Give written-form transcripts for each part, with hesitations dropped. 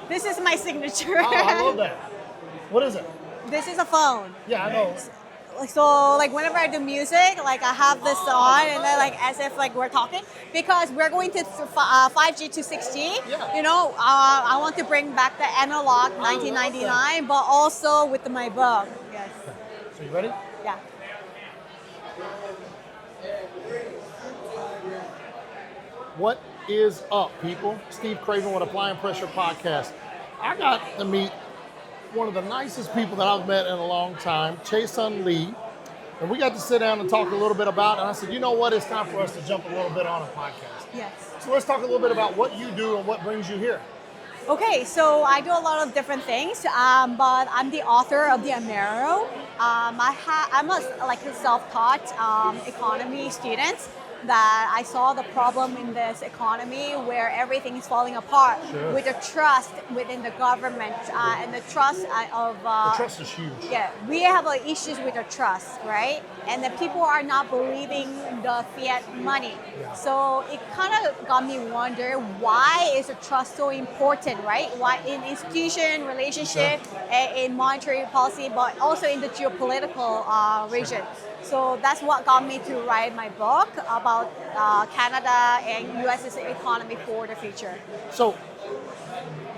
This is my signature. Oh, I love that. What is it? This is a phone. Yeah, I know. So like whenever I do music, like I have this on and then like as if like we're talking because we're going to 5G to 6G. Yeah. You know, I want to bring back the analog 1999, but also with my book. Yes. So you ready? Yeah. What is up, people? Steve Craven with Applying Pressure Podcast. I got to meet one of the nicest people that I've met in a long time, Chaesun Lee. And we got to sit down and talk a little bit about it. And I said, you know what? It's time for us to jump a little bit on a podcast. Yes. So let's talk a little bit about what you do and what brings you here. Okay, so I do a lot of different things, but I'm the author of the Amero. I'm a self-taught economy student that I saw the problem in this economy where everything is falling apart with the trust within the government and the trust of... the trust is huge. Yeah, we have issues with the trust, right? And the people are not believing the fiat money. Yeah. So it kind of got me wonder, why is the trust so important, right? Why in institution, relationship, in monetary policy, but also in the geopolitical region. So that's what got me to write my book about Canada and US's economy for the future. So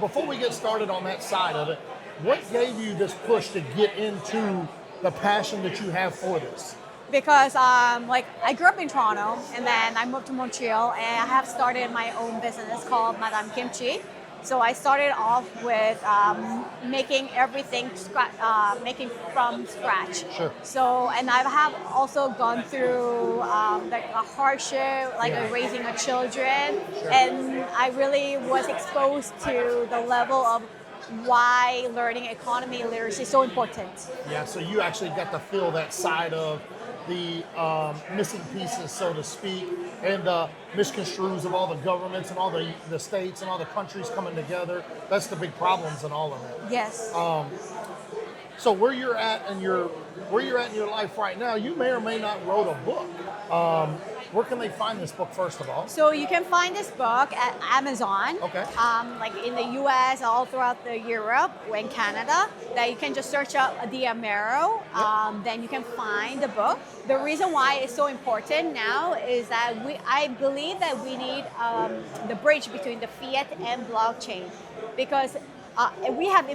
before we get started on that side of it, what gave you this push to get into the passion that you have for this? Because I grew up in Toronto and then I moved to Montreal and I have started my own business called Madame Kimchi. So I started off with making everything making from scratch. Sure. So and I have also gone through like a hardship, raising a children, and I really was exposed to the level of why learning economy literacy is so important. Yeah, so you actually got to feel that side of the missing pieces, so to speak, and the misconstrues of all the governments and all the states and all the countries coming together. That's the big problems in all of it. Yes. So where you're at in your life right now, you may or may not wrote a book. Where can they find this book, first of all? So you can find this book at Amazon. Okay. Like in the US, all throughout Europe, and Canada. That you can just search up the Amero. Then you can find the book. The reason why it's so important now is that I believe that we need the bridge between the fiat and blockchain, because we have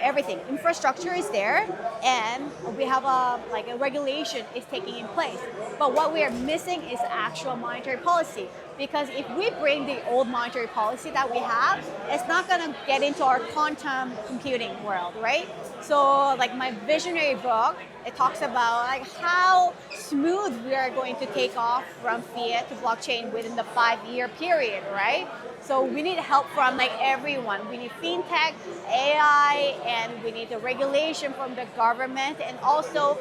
everything. Infrastructure is there, and we have a regulation is taking in place. But what we are missing is actual monetary policy. Because if we bring the old monetary policy that we have, it's not going to get into our quantum computing world, right? So, my visionary book, it talks about how smooth we are going to take off from fiat to blockchain within the 5-year period, right? So we need help from everyone. We need fintech, AI, and we need the regulation from the government, and also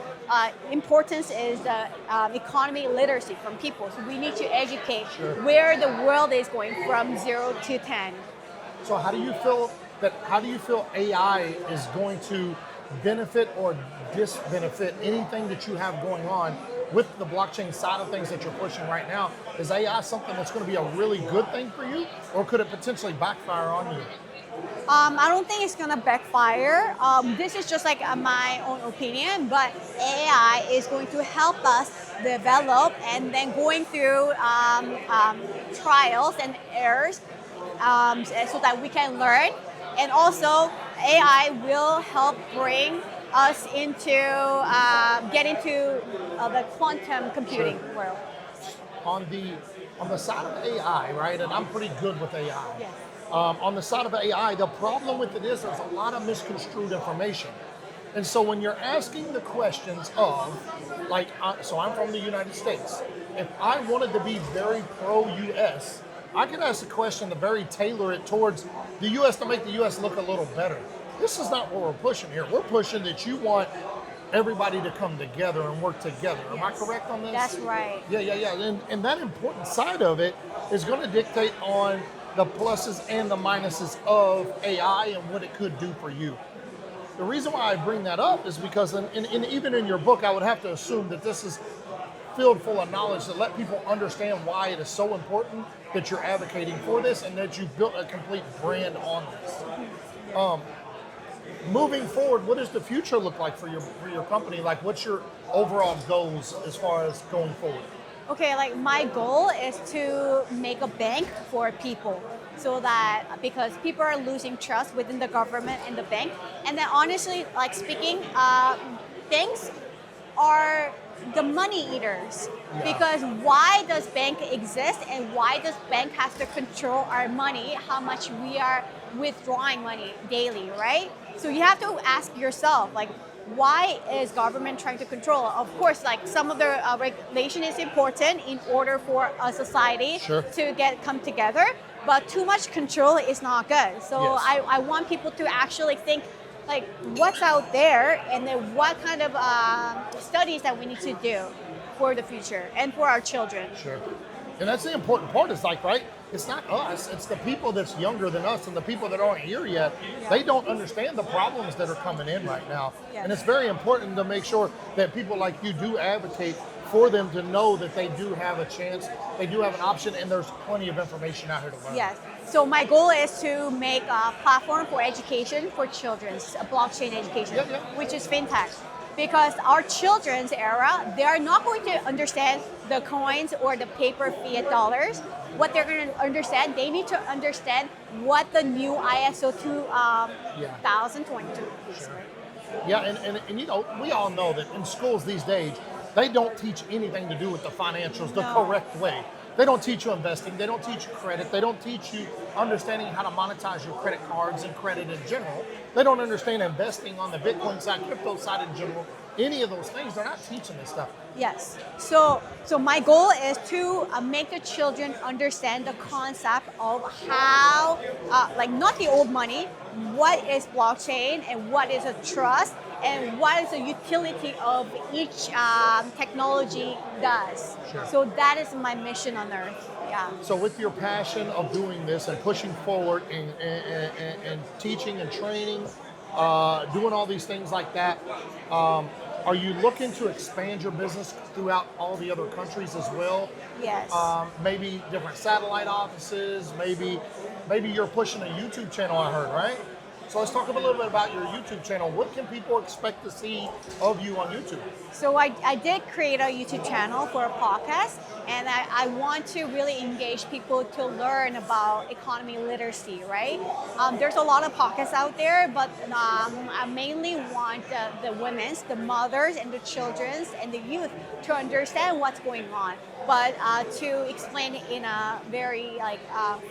importance is the economy literacy from people. So we need to educate where the world is going from 0 to 10. So how do you feel AI is going to benefit or disbenefit anything that you have going on with the blockchain side of things that you're pushing right now? Is AI something that's going to be a really good thing for you, or could it potentially backfire on you? I don't think it's gonna backfire. This is just my own opinion, but AI is going to help us develop, and then going through trials and errors so that we can learn. And also, AI will help bring us into get into the quantum computing world. On the side of AI, right? And I'm pretty good with AI. Yes. On the side of AI, the problem with it is there's a lot of misconstrued information. And so when you're asking the questions of, so I'm from the United States. If I wanted to be very pro-US, I could ask a question to very tailor it towards the US to make the US look a little better. This is not what we're pushing here. We're pushing that you want everybody to come together and work together. Am I correct on this? That's right. Yeah. And that important side of it is going to dictate on the pluses and the minuses of AI and what it could do for you. The reason why I bring that up is because even in your book, I would have to assume that this is filled full of knowledge to let people understand why it is so important that you're advocating for this and that you've built a complete brand on this. Moving forward, what does the future look like for your company? Like, what's your overall goals as far as going forward? Okay, like my goal is to make a bank for people, so that because people are losing trust within the government and the bank, and then honestly, like speaking, banks are the money eaters. Yeah. Because why does bank exist, and why does bank has to control our money, how much we are withdrawing money daily, right? So you have to ask yourself, like, why is government trying to control? Of course, like some of the regulation is important in order for a society Sure. to come together, but too much control is not good. So Yes. I want people to actually think like what's out there, and then what kind of studies that we need to do for the future and for our children. Sure. And that's the important part is like, right? It's not us, it's the people that's younger than us and the people that aren't here yet. They don't understand the problems that are coming in right now. Yes. And it's very important to make sure that people like you do advocate for them to know that they do have a chance, they do have an option, and there's plenty of information out here to learn. Yes. So my goal is to make a platform for education for children, a blockchain education, Yeah. which is fintech. Because our children's era, they are not going to understand the coins or the paper fiat dollars. What they're going to understand, they need to understand what the new ISO 2022 is. Sure. Yeah, and you know, we all know that in schools these days, they don't teach anything to do with the financials the correct way. They don't teach you investing, they don't teach you credit, they don't teach you understanding how to monetize your credit cards and credit in general. They don't understand investing on the Bitcoin side, crypto side in general. Any of those things, they're not teaching this stuff. Yes. So my goal is to make the children understand the concept of how, like not the old money, what is blockchain and what is a trust and what is the utility of each technology does. Sure. So that is my mission on Earth. Yeah. So with your passion of doing this and pushing forward and teaching and training, doing all these things like that, are you looking to expand your business throughout all the other countries as well? Yes. Maybe different satellite offices, maybe you're pushing a YouTube channel, I heard, right? So let's talk a little bit about your YouTube channel. What can people expect to see of you on YouTube? So I did create a YouTube channel for a podcast, and I want to really engage people to learn about economy literacy, right? There's a lot of podcasts out there, but I mainly want the women's, the mothers, and the children's, and the youth to understand what's going on, but to explain it in a very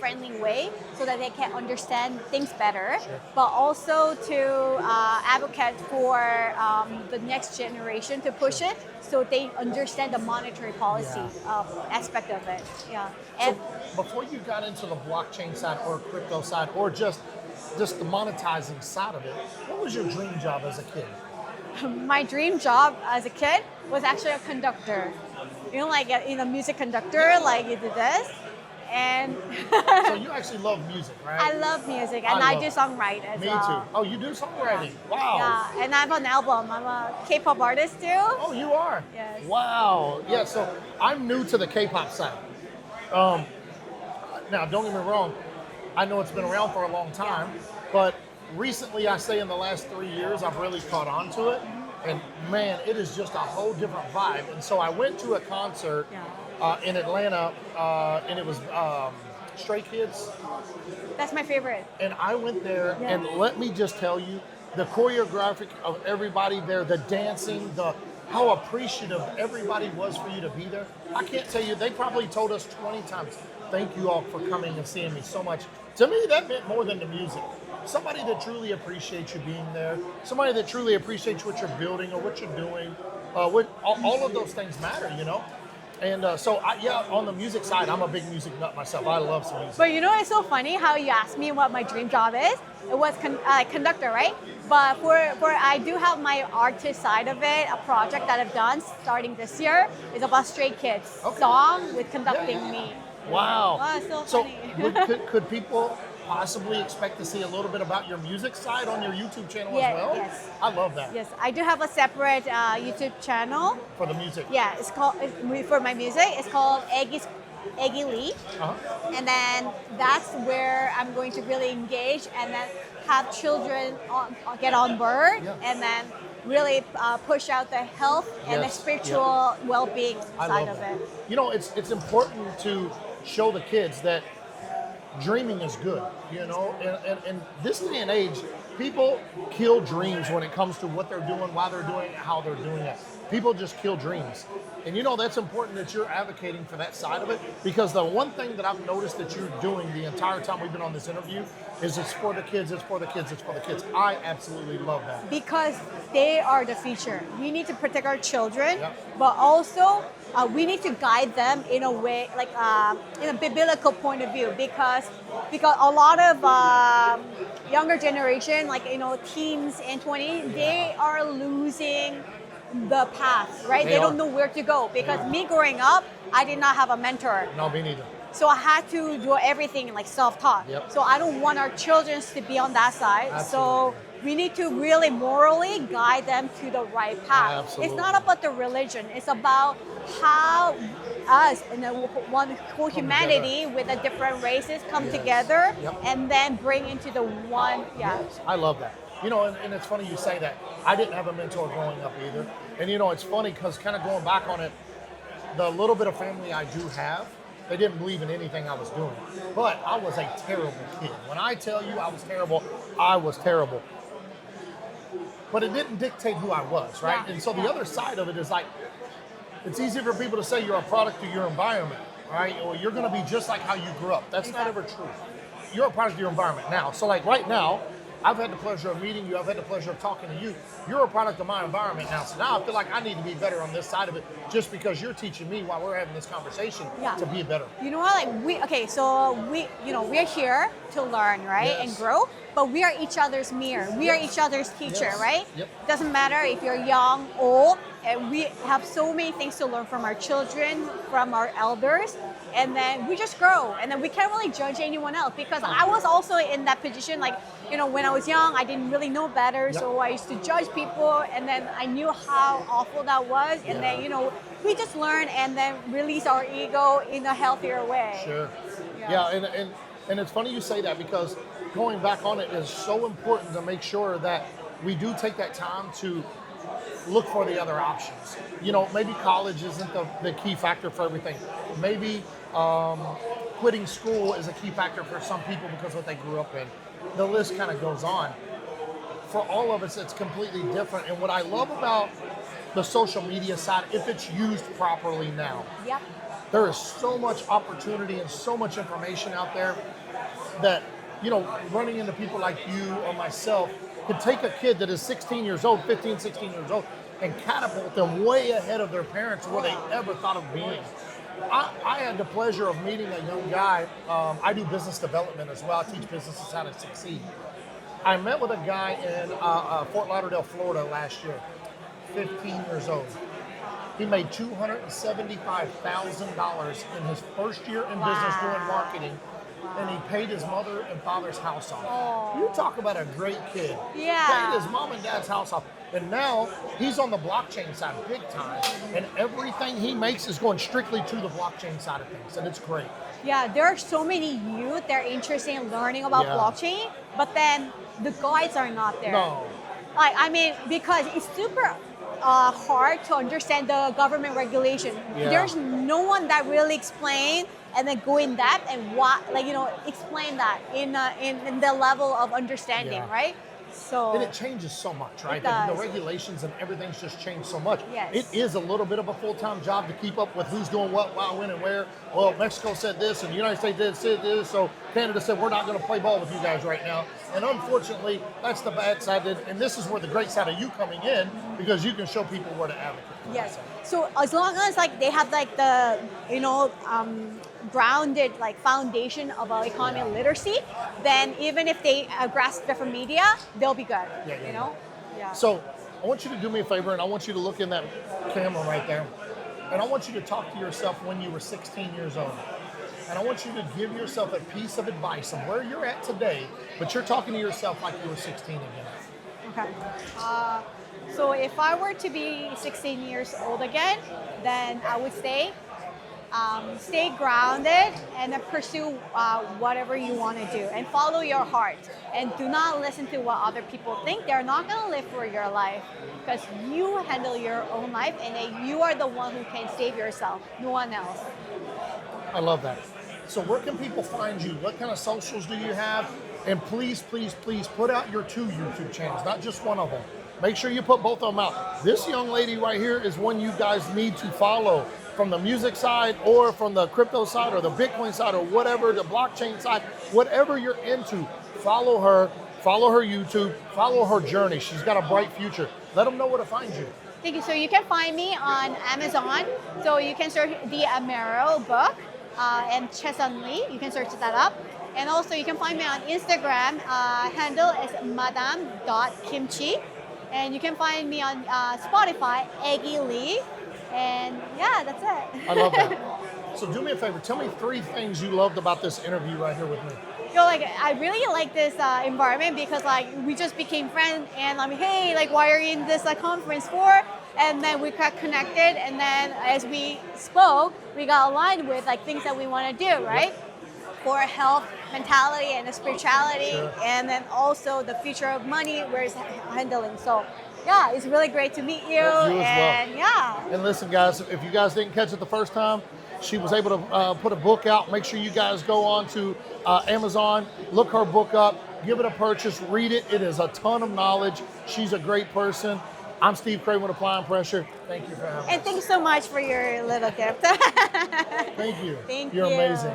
friendly way so that they can understand things better. Sure. But also to advocate for the next generation to push it so they understand the monetary policy aspect of it. Yeah. And So before you got into the blockchain side or crypto side or just the monetizing side of it, what was your dream job as a kid? my dream job as a kid was actually a conductor. You know, like a music conductor, like you do this. And So you actually love music, right? I love music, and I I love do it. songwriting as Me well. too. Oh, you do songwriting? Wow. Yeah, and I have an album. I'm a K-pop artist too. Oh, you are? Yes. Wow. Yeah, so I'm new to the K-pop side. Now, don't get me wrong. I know it's been around for a long time, but recently, I say in the last 3 years, I've really caught on to it. And man, it is just a whole different vibe. And so I went to a concert in Atlanta, and it was Stray Kids. That's my favorite. And I went there, and let me just tell you, the choreographic of everybody there, the dancing, how appreciative everybody was for you to be there. I can't tell you, they probably told us 20 times, thank you all for coming and seeing me so much. To me, that meant more than the music. Somebody that truly appreciates you being there, somebody that truly appreciates what you're building or what you're doing, all of those things matter, you know? And on the music side, I'm a big music nut myself. I love some music. But you know, it's so funny how you asked me what my dream job is. It was conductor, right? But for I do have my artist side of it. A project that I've done starting this year is about Stray Kids song with conducting me. Wow. Oh, it's so funny. Could people possibly expect to see a little bit about your music side on your YouTube channel as well? Yes. I love that. Yes, I do have a separate YouTube channel. For the music. Yeah, it's called for my music. It's called Eggy Lee. Uh-huh. And then that's where I'm going to really engage and then have children get on board Yeah. and then really push out the health and the Yes. spiritual well-being I side love of that. it. You know, it's important to show the kids that dreaming is good, you know, and this day and age, people kill dreams when it comes to what they're doing, why they're doing it, how they're doing it. People just kill dreams. And you know, that's important that you're advocating for that side of it, because the one thing that I've noticed that you're doing the entire time we've been on this interview is it's for the kids, it's for the kids, it's for the kids. I absolutely love that. Because they are the future. We need to protect our children, Yep. but also we need to guide them in a way, like in a biblical point of view, because a lot of younger generation, like teens and 20s, they are losing the path, right? They don't know where to go. Because me growing up, I did not have a mentor. No, me neither. So I had to do everything like self-taught. Yep. So I don't want our children to be on that side. Absolutely. So we need to really morally guide them to the right path. Absolutely. It's not about the religion. It's about how us and the one whole humanity with the different races come together Yep. and then bring into the one. Yeah. Yes, I love that. You know, and it's funny you say that. I didn't have a mentor growing up either. And you know, it's funny because kind of going back on it, the little bit of family I do have, they didn't believe in anything I was doing. But I was a terrible kid. When I tell you I was terrible, I was terrible. But it didn't dictate who I was, right? Yeah. And so the other side of it is like, it's easy for people to say you're a product of your environment, right? Or you're going to be just like how you grew up. That's not ever true. You're a product of your environment now. So like right now, I've had the pleasure of meeting you. I've had the pleasure of talking to you. You're a product of my environment now. So now I feel like I need to be better on this side of it just because you're teaching me while we're having this conversation to be better. You know what? Like we're here to learn, right? Yes. And grow, but we are each other's mirror. We are each other's teacher, Yes. right? Yep. Doesn't matter if you're young, old, and we have so many things to learn from our children, from our elders, and then we just grow. And then we can't really judge anyone else because I was also in that position, like, when I was young, I didn't really know better, so I used to judge people, and then I knew how awful that was, and then, we just learn and then release our ego in a healthier way. Sure. Yeah, and it's funny you say that because going back on it is so important to make sure that we do take that time to look for the other options. Maybe college isn't the key factor for everything. Maybe quitting school is a key factor for some people because of what they grew up in. The list kind of goes on. For all of us, it's completely different. And what I love about the social media side, if it's used properly now, Yep. there is so much opportunity and so much information out there that, running into people like you or myself could take a kid that is 16 years old, 15, 16 years old, and catapult them way ahead of their parents where they ever thought of being. I had the pleasure of meeting a young guy. I do business development as well. I teach businesses how to succeed. I met with a guy in Fort Lauderdale, Florida last year, 15 years old. He made $275,000 in his first year in business doing marketing, and he paid his mother and father's house off. You talk about a great kid. Yeah. Paid his mom and dad's house off. And now he's on the blockchain side big time, and everything he makes is going strictly to the blockchain side of things, and it's great. Yeah, there are so many youth that are interested in learning about blockchain, but then the guides are not there. No. Because it's super hard to understand the government regulation. Yeah. There's no one that really explain and then go in depth and explain that in the level of understanding, right? So and it changes so much, right? It does. The regulations and everything's just changed so much. Yes. It is a little bit of a full-time job to keep up with who's doing what, why, when, and where. Well, Mexico said this, and the United States said this, so Canada said we're not going to play ball with you guys right now. And unfortunately, that's the bad side. And this is where the great side of you coming in, because you can show people where to advocate. yes. So as long as they have the grounded foundation of economic literacy, then even if they grasp different media, they'll be good. Yeah. So I want you to do me a favor, and I want you to look in that camera right there, and I want you to talk to yourself when you were 16 years old. And I want you to give yourself a piece of advice on where you're at today, but you're talking to yourself like you were 16 again. Okay. So if I were to be 16 years old again, then I would say stay grounded and then pursue whatever you want to do and follow your heart. And do not listen to what other people think. They're not going to live for your life because you handle your own life and then you are the one who can save yourself, no one else. I love that. So where can people find you? What kind of socials do you have? And please, please, please put out your 2 YouTube channels, not just one of them. Make sure you put both of them out. This young lady right here is one you guys need to follow from the music side or from the crypto side or the Bitcoin side or whatever, the blockchain side, whatever you're into, follow her YouTube, follow her journey. She's got a bright future. Let them know where to find you. Thank you. So you can find me on Amazon. So you can search the Amero book and Chaesun Lee. You can search that up. And also you can find me on Instagram. Handle is madam.kimchi. And you can find me on Spotify, Eggy Lee. And yeah, that's it. I love that. So do me a favor. Tell me 3 things you loved about this interview right here with me. Like I really like this environment because like we just became friends and I'm like, hey, like why are you in this conference for? And then we got connected and then as we spoke, we got aligned with like things that we want to do, right? For health, mentality, and spirituality, Sure. And then also the future of money, where it's handling. So yeah, it's really great to meet you. Yeah, you as and well. Yeah. And listen, guys, if you guys didn't catch it the first time, she was able to put a book out. Make sure you guys go on to Amazon, look her book up, give it a purchase, read it. It is a ton of knowledge. She's a great person. I'm Steve Craven with Applying Pressure. Thank you for having us. And thank you so much for your little gift. Thank you. Thank You're you. amazing.